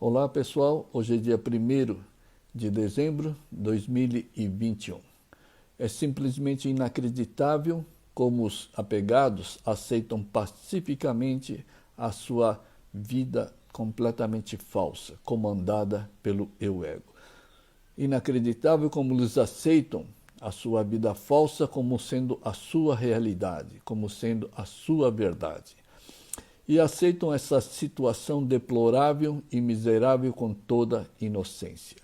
Olá pessoal, hoje é dia 1º de dezembro de 2021. É simplesmente inacreditável como os apegados aceitam pacificamente a sua vida completamente falsa, comandada pelo eu-ego. Inacreditável como eles aceitam a sua vida falsa como sendo a sua realidade, como sendo a sua verdade. E aceitam essa situação deplorável e miserável com toda inocência.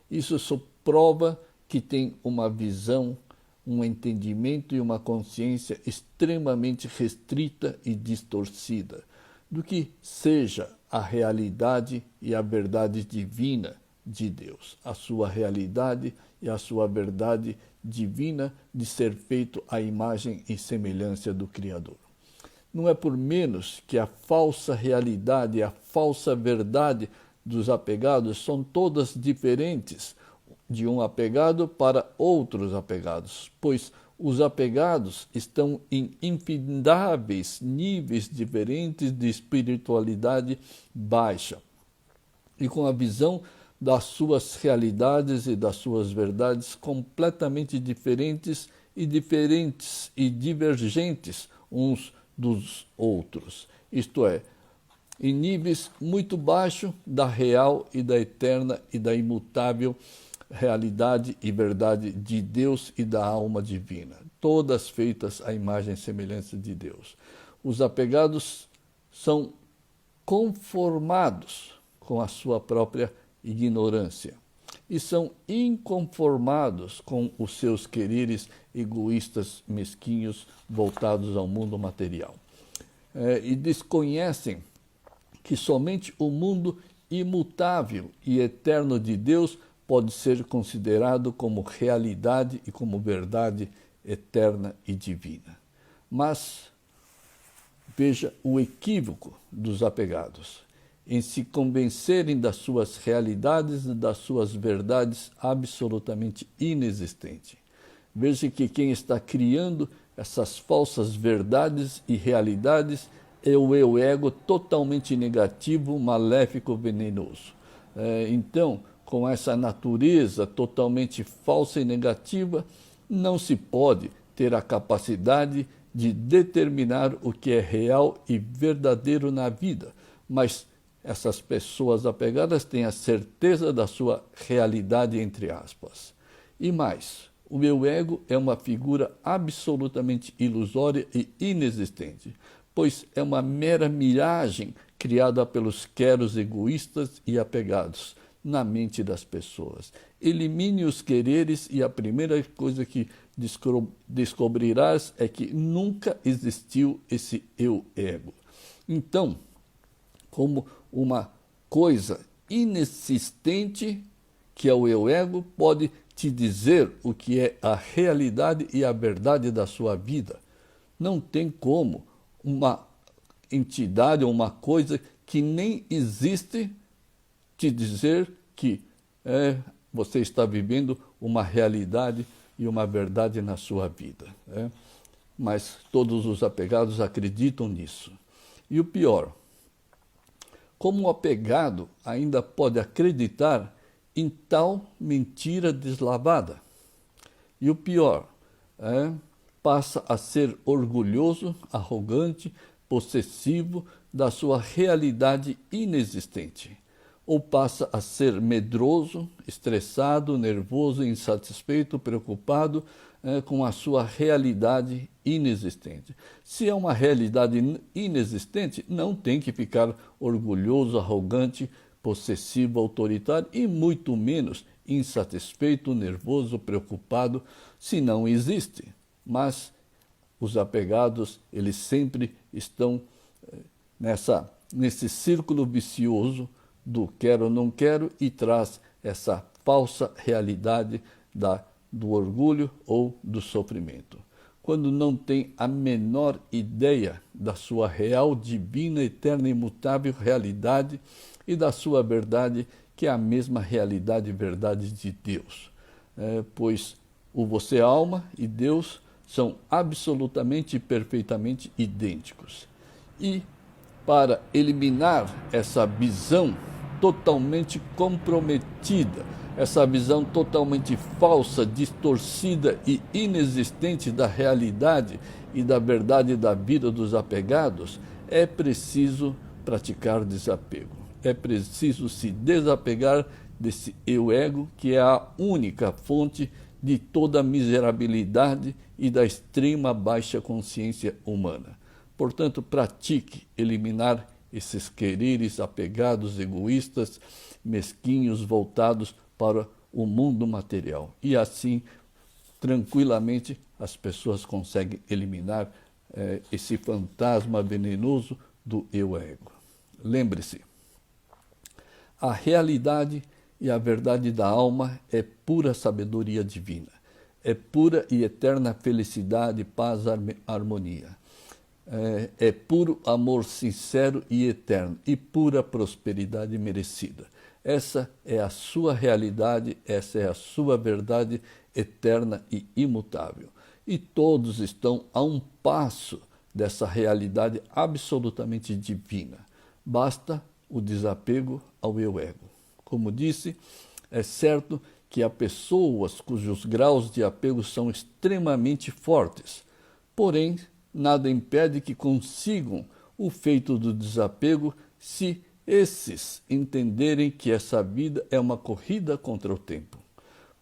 Isso só prova que tem uma visão, um entendimento e uma consciência extremamente restrita e distorcida do que seja a realidade e a verdade divina de Deus, a sua realidade e a sua verdade divina de ser feito à imagem e semelhança do Criador. Não é por menos que a falsa realidade e a falsa verdade dos apegados são todas diferentes de um apegado para outros apegados, pois os apegados estão em infindáveis níveis diferentes de espiritualidade baixa e com a visão das suas realidades e das suas verdades completamente diferentes e divergentes uns dos outros, isto é, em níveis muito baixos da real e da eterna e da imutável realidade e verdade de Deus e da alma divina, todas feitas à imagem e semelhança de Deus. Os apegados são conformados com a sua própria ignorância e são inconformados com os seus quereres egoístas, mesquinhos, voltados ao mundo material. E desconhecem que somente o mundo imutável e eterno de Deus pode ser considerado como realidade e como verdade eterna e divina. Mas veja o equívoco dos apegados em se convencerem das suas realidades e das suas verdades absolutamente inexistentes. Veja que quem está criando essas falsas verdades e realidades é o eu-ego totalmente negativo, maléfico, venenoso. Então, com essa natureza totalmente falsa e negativa, não se pode ter a capacidade de determinar o que é real e verdadeiro na vida, mas essas pessoas apegadas têm a certeza da sua realidade, entre aspas. E mais, o meu ego é uma figura absolutamente ilusória e inexistente, pois é uma mera miragem criada pelos queros egoístas e apegados na mente das pessoas. Elimine os quereres e a primeira coisa que descobrirás é que nunca existiu esse eu-ego. Então, como uma coisa inexistente, que é o eu-ego, pode te dizer o que é a realidade e a verdade da sua vida. Não tem como uma entidade ou uma coisa que nem existe te dizer que você está vivendo uma realidade e uma verdade na sua vida. Mas todos os apegados acreditam nisso. E o pior, como o apegado ainda pode acreditar em tal mentira deslavada? E o pior, passa a ser orgulhoso, arrogante, possessivo da sua realidade inexistente. Ou passa a ser medroso, estressado, nervoso, insatisfeito, preocupado com a sua realidade inexistente. Se é uma realidade inexistente, não tem que ficar orgulhoso, arrogante, possessivo, autoritário e muito menos insatisfeito, nervoso, preocupado, se não existe. Mas os apegados, eles sempre estão nesse círculo vicioso do quero ou não quero e traz essa falsa realidade do orgulho ou do sofrimento. Quando não tem a menor ideia da sua real, divina, eterna e imutável realidade e da sua verdade, que é a mesma realidade e verdade de Deus. Pois o você alma e Deus são absolutamente e perfeitamente idênticos. E para eliminar essa visão totalmente comprometida, essa visão totalmente falsa, distorcida e inexistente da realidade e da verdade da vida dos apegados, é preciso praticar desapego. É preciso se desapegar desse eu-ego, que é a única fonte de toda a miserabilidade e da extrema baixa consciência humana. Portanto, pratique eliminar esses quereres apegados, egoístas, mesquinhos, voltados para o mundo material. E assim, tranquilamente, as pessoas conseguem eliminar esse fantasma venenoso do eu-ego. Lembre-se, a realidade e a verdade da alma é pura sabedoria divina, é pura e eterna felicidade, paz, harmonia. É puro amor sincero e eterno, e pura prosperidade merecida. Essa é a sua realidade, essa é a sua verdade eterna e imutável. E todos estão a um passo dessa realidade absolutamente divina. Basta o desapego ao eu-ego. Como disse, é certo que há pessoas cujos graus de apego são extremamente fortes, porém, nada impede que consigam o feito do desapego se esses entenderem que essa vida é uma corrida contra o tempo,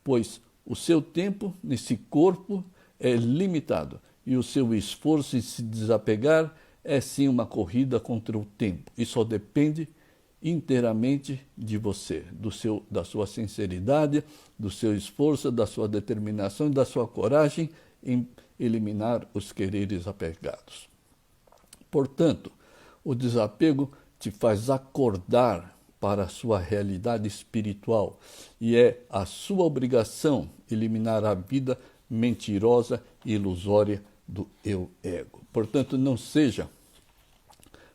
pois o seu tempo nesse corpo é limitado e o seu esforço em se desapegar é sim uma corrida contra o tempo e só depende inteiramente de você, da sua sinceridade, do seu esforço, da sua determinação e da sua coragem em eliminar os quereres apegados. Portanto, o desapego te faz acordar para a sua realidade espiritual e é a sua obrigação eliminar a vida mentirosa e ilusória do eu-ego. Portanto, não seja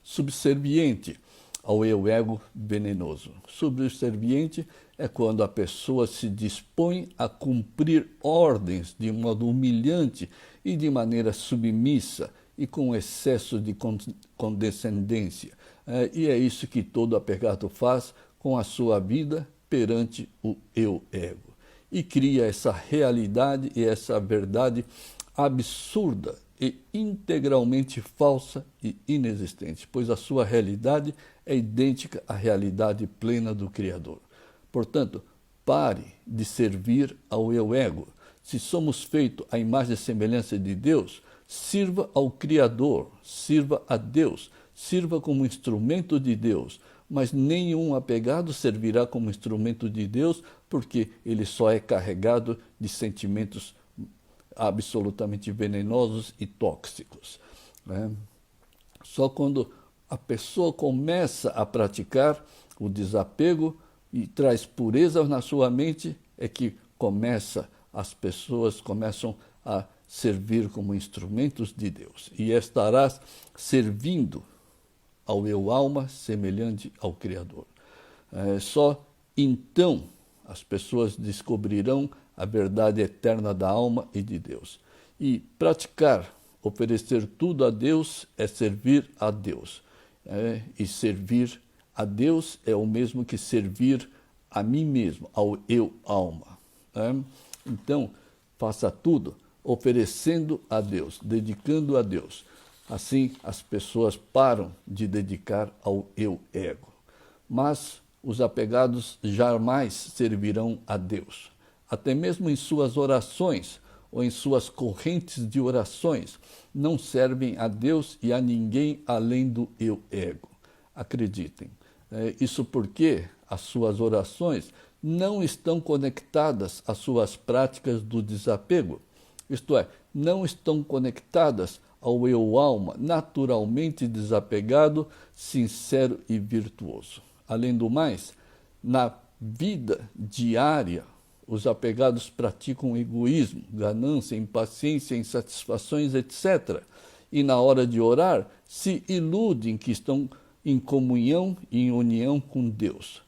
subserviente ao eu-ego venenoso. Subserviente é quando a pessoa se dispõe a cumprir ordens de modo humilhante e de maneira submissa e com excesso de condescendência. E é isso que todo apegado faz com a sua vida perante o eu-ego. E cria essa realidade e essa verdade absurda e integralmente falsa e inexistente, pois a sua realidade é idêntica à realidade plena do Criador. Portanto, pare de servir ao eu-ego. Se somos feitos à imagem e semelhança de Deus, sirva ao Criador, sirva a Deus, sirva como instrumento de Deus, mas nenhum apegado servirá como instrumento de Deus, porque ele só é carregado de sentimentos absolutamente venenosos e tóxicos. Só quando a pessoa começa a praticar o desapego e traz pureza na sua mente, é que as pessoas começam a servir como instrumentos de Deus. E estarás servindo ao eu-alma semelhante ao Criador. Só então as pessoas descobrirão a verdade eterna da alma e de Deus. E praticar, oferecer tudo a Deus é servir a Deus. E servir a Deus é o mesmo que servir a mim mesmo, ao eu-alma. Então, faça tudo oferecendo a Deus, dedicando a Deus. Assim, as pessoas param de dedicar ao eu-ego. Mas os apegados jamais servirão a Deus. Até mesmo em suas orações ou em suas correntes de orações, não servem a Deus e a ninguém além do eu-ego. Acreditem. Isso porque as suas orações não estão conectadas às suas práticas do desapego. Isto é, não estão conectadas ao eu-alma naturalmente desapegado, sincero e virtuoso. Além do mais, na vida diária, os apegados praticam egoísmo, ganância, impaciência, insatisfações, etc. E na hora de orar, se iludem que estão em comunhão e em união com Deus.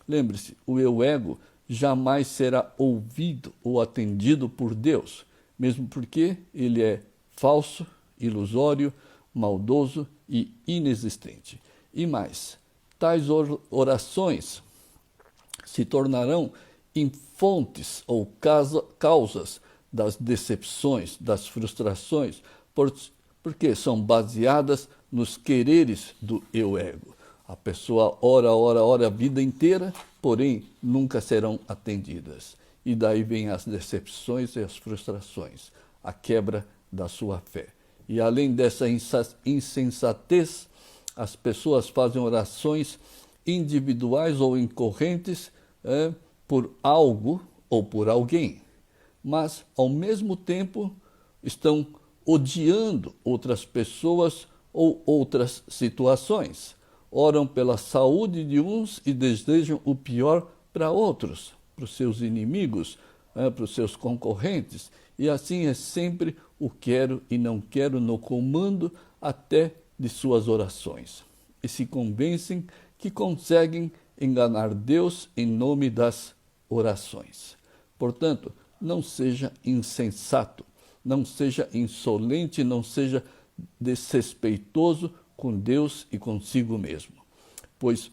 Lembre-se, o eu-ego jamais será ouvido ou atendido por Deus, mesmo porque ele é falso, ilusório, maldoso e inexistente. E mais, tais orações se tornarão em fontes ou causas das decepções, das frustrações, porque são baseadas nos quereres do eu-ego. A pessoa ora a vida inteira, porém nunca serão atendidas. E daí vem as decepções e as frustrações, a quebra da sua fé. E além dessa insensatez, as pessoas fazem orações individuais ou incorrentes por algo ou por alguém, mas ao mesmo tempo estão odiando outras pessoas ou outras situações. Oram pela saúde de uns e desejam o pior para outros, para os seus inimigos, para os seus concorrentes. E assim é sempre o quero e não quero no comando até de suas orações. E se convencem que conseguem enganar Deus em nome das orações. Portanto, não seja insensato, não seja insolente, não seja desrespeitoso com Deus e consigo mesmo, pois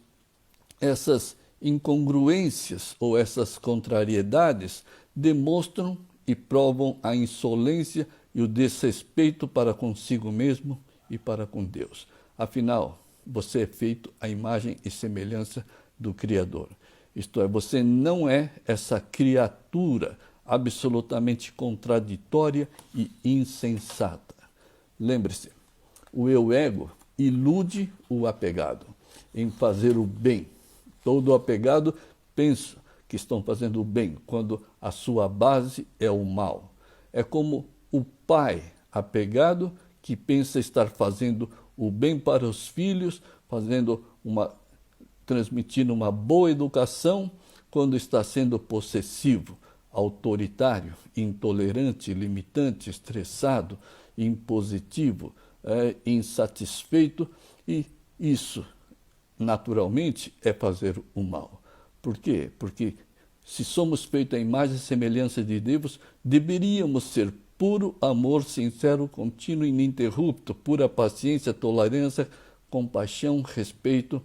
essas incongruências ou essas contrariedades demonstram e provam a insolência e o desrespeito para consigo mesmo e para com Deus. Afinal, você é feito à imagem e semelhança do Criador. Isto é, você não é essa criatura absolutamente contraditória e insensata. Lembre-se, o eu-ego ilude o apegado em fazer o bem. Todo apegado pensa que estão fazendo o bem, quando a sua base é o mal. É como o pai apegado que pensa estar fazendo o bem para os filhos, transmitindo uma boa educação, quando está sendo possessivo, autoritário, intolerante, limitante, estressado, impositivo, insatisfeito, e isso, naturalmente, é fazer o mal. Por quê? Porque se somos feitos à imagem e semelhança de Deus, deveríamos ser puro amor sincero, contínuo e ininterrupto, pura paciência, tolerância, compaixão, respeito.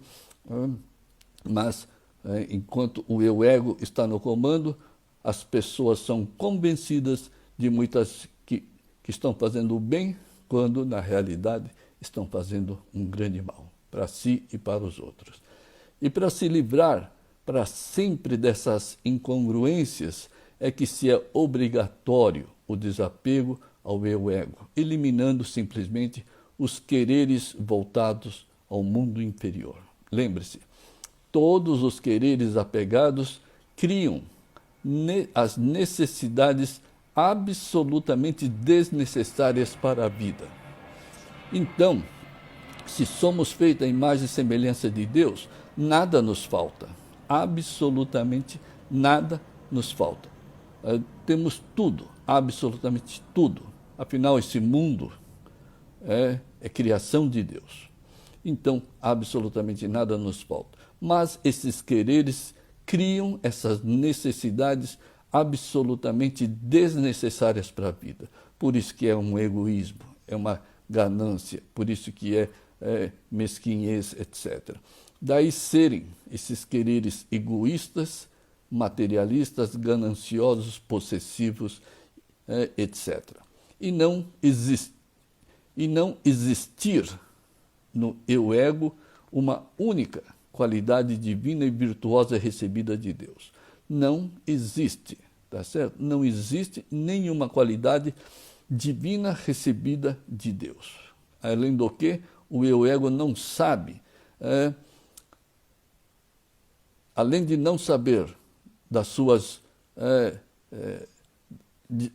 Mas, enquanto o eu-ego está no comando, as pessoas são convencidas de muitas que estão fazendo o bem, quando, na realidade, estão fazendo um grande mal, para si e para os outros. E para se livrar para sempre dessas incongruências, é que se é obrigatório o desapego ao eu-ego, eliminando simplesmente os quereres voltados ao mundo inferior. Lembre-se, todos os quereres apegados criam as necessidades absolutamente desnecessárias para a vida. Então, se somos feitos à imagem e semelhança de Deus, nada nos falta, absolutamente nada nos falta. Temos tudo, absolutamente tudo. Afinal, esse mundo é criação de Deus. Então, absolutamente nada nos falta. Mas esses quereres criam essas necessidades absolutamente desnecessárias para a vida. Por isso que é um egoísmo, é uma ganância, por isso que é mesquinhez, etc. Daí serem esses quereres egoístas, materialistas, gananciosos, possessivos, etc. E não existir no eu-ego uma única qualidade divina e virtuosa recebida de Deus. Não existe, tá certo? Não existe nenhuma qualidade divina recebida de Deus. Além do que, o eu-ego não sabe, além de não saber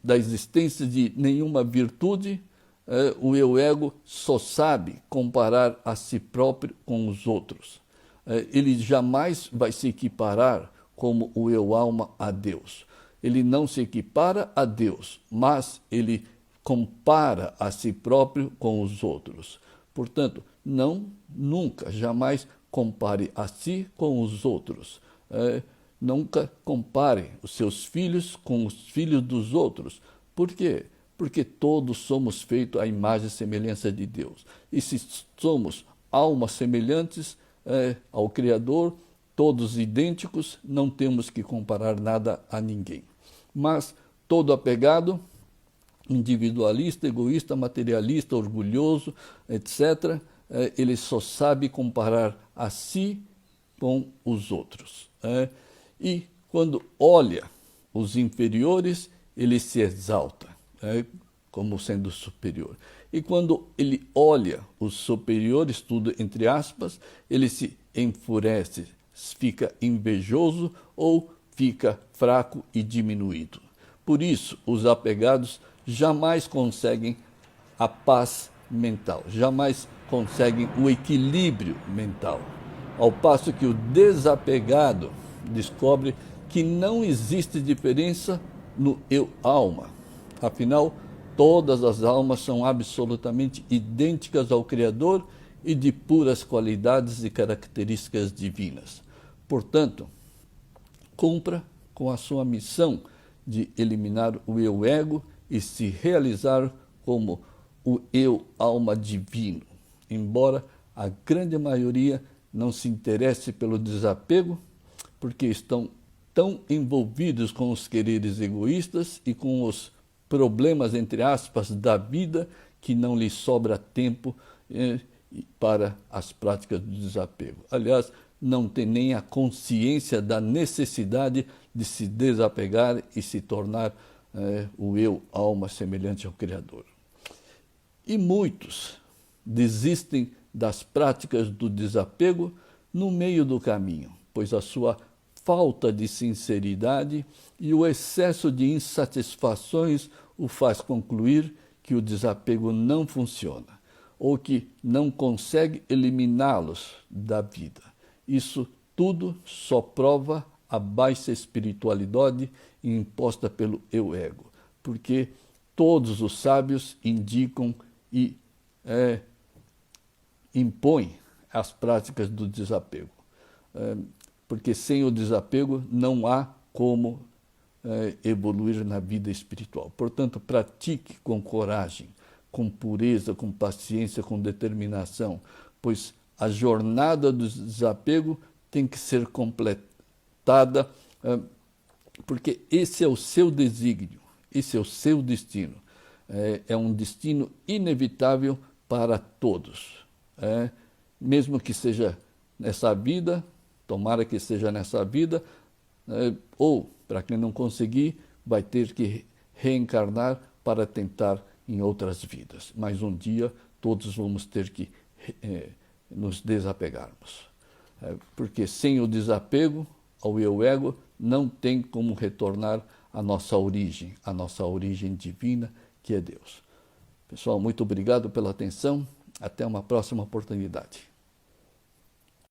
da existência de nenhuma virtude, o eu-ego só sabe comparar a si próprio com os outros. Ele jamais vai se equiparar como o eu-alma a Deus. Ele não se equipara a Deus, mas ele compara a si próprio com os outros. Portanto, nunca, jamais compare a si com os outros. Nunca compare os seus filhos com os filhos dos outros. Por quê? Porque todos somos feitos à imagem e semelhança de Deus. E se somos almas semelhantes, ao Criador, todos idênticos, não temos que comparar nada a ninguém. Mas todo apegado, individualista, egoísta, materialista, orgulhoso, etc., ele só sabe comparar a si com os outros. E quando olha os inferiores, ele se exalta, como sendo superior. E quando ele olha os superiores, tudo entre aspas, ele se enfurece, fica invejoso ou fica fraco e diminuído. Por isso, os apegados jamais conseguem a paz mental, jamais conseguem o equilíbrio mental. Ao passo que o desapegado descobre que não existe diferença no eu-alma. Afinal, todas as almas são absolutamente idênticas ao Criador e de puras qualidades e características divinas. Portanto, cumpra com a sua missão de eliminar o eu-ego e se realizar como o eu-alma divino, embora a grande maioria não se interesse pelo desapego, porque estão tão envolvidos com os quereres egoístas e com os problemas, entre aspas, da vida, que não lhes sobra tempo para as práticas do desapego. Aliás, não tem nem a consciência da necessidade de se desapegar e se tornar o eu, alma semelhante ao Criador. E muitos desistem das práticas do desapego no meio do caminho, pois a sua falta de sinceridade e o excesso de insatisfações o faz concluir que o desapego não funciona ou que não consegue eliminá-los da vida. Isso tudo só prova a baixa espiritualidade imposta pelo eu-ego, porque todos os sábios indicam e impõem as práticas do desapego. Porque sem o desapego não há como evoluir na vida espiritual. Portanto, pratique com coragem, com pureza, com paciência, com determinação, pois a jornada do desapego tem que ser completada, porque esse é o seu desígnio, esse é o seu destino. É um destino inevitável para todos. Mesmo que seja nessa vida, tomara que seja nessa vida, ou, para quem não conseguir, vai ter que reencarnar para tentar em outras vidas. Mas um dia todos vamos ter que nos desapegarmos. Porque sem o desapego ao eu-ego, não tem como retornar à nossa origem divina, que é Deus. Pessoal, muito obrigado pela atenção. Até uma próxima oportunidade.